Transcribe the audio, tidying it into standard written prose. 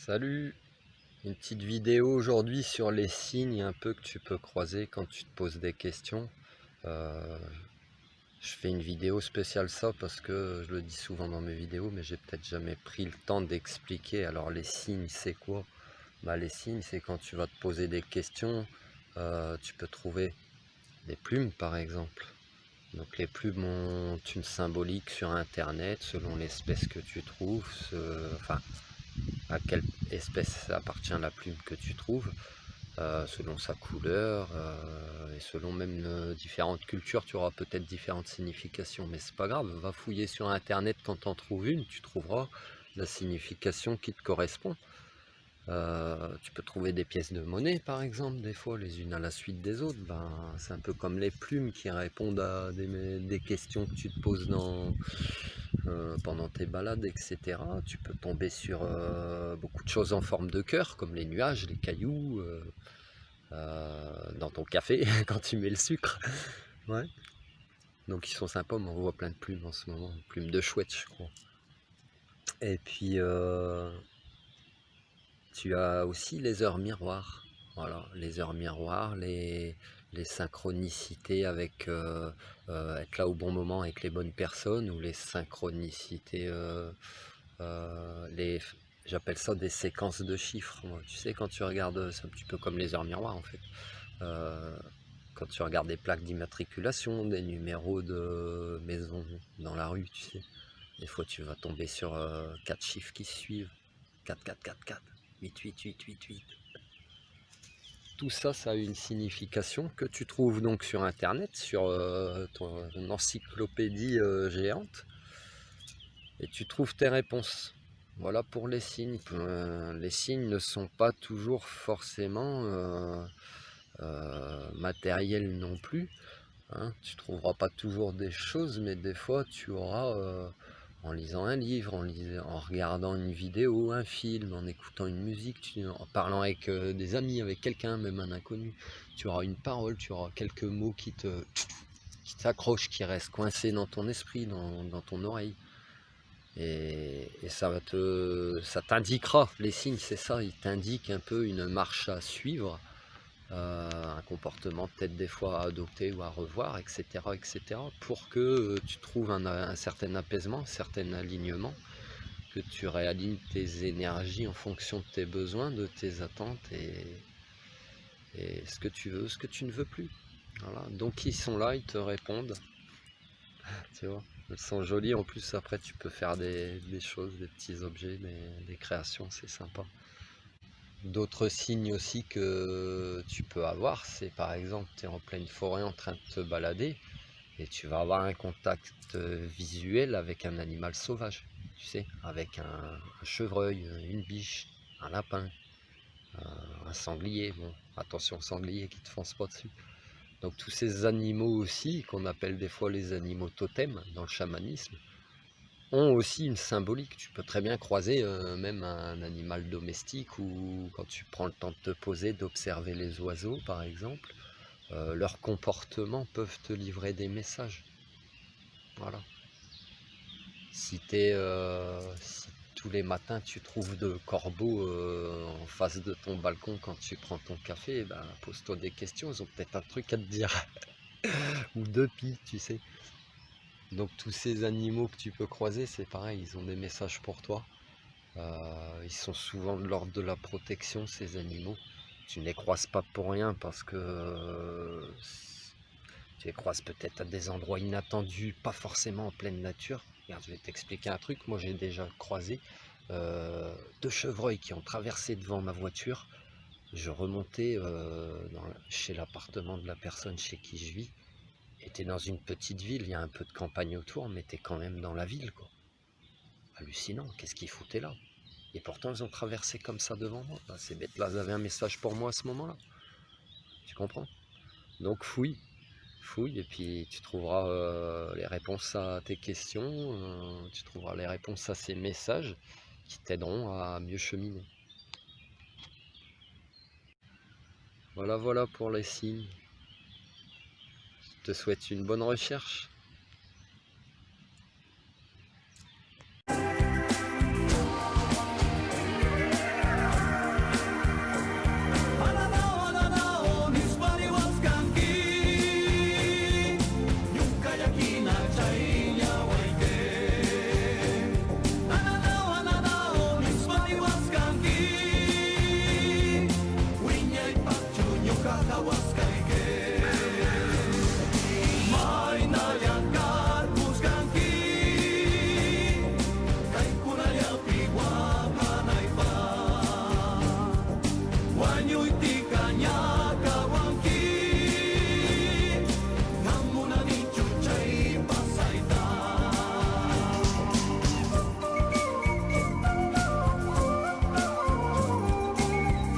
Salut, une petite vidéo aujourd'hui sur les signes un peu que tu peux croiser quand tu te poses des questions. Euh, je fais une vidéo spéciale ça parce que je le dis souvent dans mes vidéos, mais j'ai peut-être jamais pris le temps d'expliquer. Alors les signes, c'est quoi? Les signes, c'est quand tu vas te poser des questions, tu peux trouver des plumes par exemple. Donc les plumes ont une symbolique sur internet selon l'espèce que tu trouves, enfin à quelle espèce appartient la plume que tu trouves, selon sa couleur, et selon même différentes cultures, tu auras peut-être différentes significations, mais c'est pas grave, va fouiller sur internet quand t'en trouves une, tu trouveras la signification qui te correspond. Tu peux trouver des pièces de monnaie par exemple, des fois les unes à la suite des autres. C'est un peu comme les plumes qui répondent à des questions que tu te poses pendant tes balades, etc. Tu peux tomber sur beaucoup de choses en forme de cœur, comme les nuages, les cailloux, dans ton café quand tu mets le sucre. Ouais. Donc ils sont sympas, mais on voit plein de plumes en ce moment, plumes de chouette je crois. Et puis tu as aussi les heures miroirs. Voilà, les heures miroirs, les synchronicités avec être là au bon moment avec les bonnes personnes, ou les synchronicités, les, j'appelle ça des séquences de chiffres. Moi. Tu sais, quand tu regardes, c'est un petit peu comme les heures miroirs en fait. Euh, Quand tu regardes des plaques d'immatriculation, des numéros de maison dans la rue, tu sais, des fois tu vas tomber sur 4 chiffres qui se suivent. 4, 4, 4, 4. 8, 8, 8, 8, 8. Tout ça, ça a une signification que tu trouves donc sur internet, sur ton encyclopédie géante, et tu trouves tes réponses. Voilà pour les signes. Les signes ne sont pas toujours forcément matériels non plus. Hein. Tu trouveras pas toujours des choses, mais des fois tu auras, en lisant un livre, en regardant une vidéo, un film, en écoutant une musique, en parlant avec des amis, avec quelqu'un, même un inconnu, tu auras une parole, tu auras quelques mots qui t'accrochent, qui restent coincés dans ton esprit, dans ton oreille. Et ça t'indiquera, les signes c'est ça, ils t'indiquent un peu une marche à suivre, un comportement peut-être des fois à adopter ou à revoir, etc., etc., pour que tu trouves un certain apaisement, un certain alignement, que tu réalignes tes énergies en fonction de tes besoins, de tes attentes, et ce que tu veux, ce que tu ne veux plus. Voilà. Donc ils sont là, ils te répondent, tu vois. Elles sont jolies, en plus après tu peux faire des choses, des petits objets, des créations, c'est sympa. D'autres signes aussi que tu peux avoir, c'est par exemple, tu es en pleine forêt en train de te balader et tu vas avoir un contact visuel avec un animal sauvage, tu sais, avec un chevreuil, une biche, un lapin, un sanglier. Bon, attention, sanglier qui te fonce pas dessus. Donc tous ces animaux aussi, qu'on appelle des fois les animaux totems dans le chamanisme, ont aussi une symbolique. Tu peux très bien croiser même un animal domestique, ou quand tu prends le temps de te poser, d'observer les oiseaux par exemple, leurs comportements peuvent te livrer des messages. Voilà. Si tous les matins tu trouves de corbeaux en face de ton balcon quand tu prends ton café, ben, pose-toi des questions, ils ont peut-être un truc à te dire. Ou deux pies, tu sais. Donc tous ces animaux que tu peux croiser, c'est pareil, ils ont des messages pour toi. Ils sont souvent de l'ordre de la protection, ces animaux. Tu ne les croises pas pour rien parce que tu les croises peut-être à des endroits inattendus, pas forcément en pleine nature. Regarde, je vais t'expliquer un truc. Moi, j'ai déjà croisé deux chevreuils qui ont traversé devant ma voiture. Je remontais chez l'appartement de la personne chez qui je vis. Et t'es dans une petite ville, il y a un peu de campagne autour, mais t'es quand même dans la ville, quoi. Hallucinant, qu'est-ce qu'ils foutaient là? Et pourtant, ils ont traversé comme ça devant moi. Ces bêtes-là, elles avaient un message pour moi à ce moment-là. Tu comprends? Donc fouille, fouille, et puis tu trouveras les réponses à tes questions, tu trouveras les réponses à ces messages qui t'aideront à mieux cheminer. Voilà, voilà pour les signes. Je te souhaite une bonne recherche.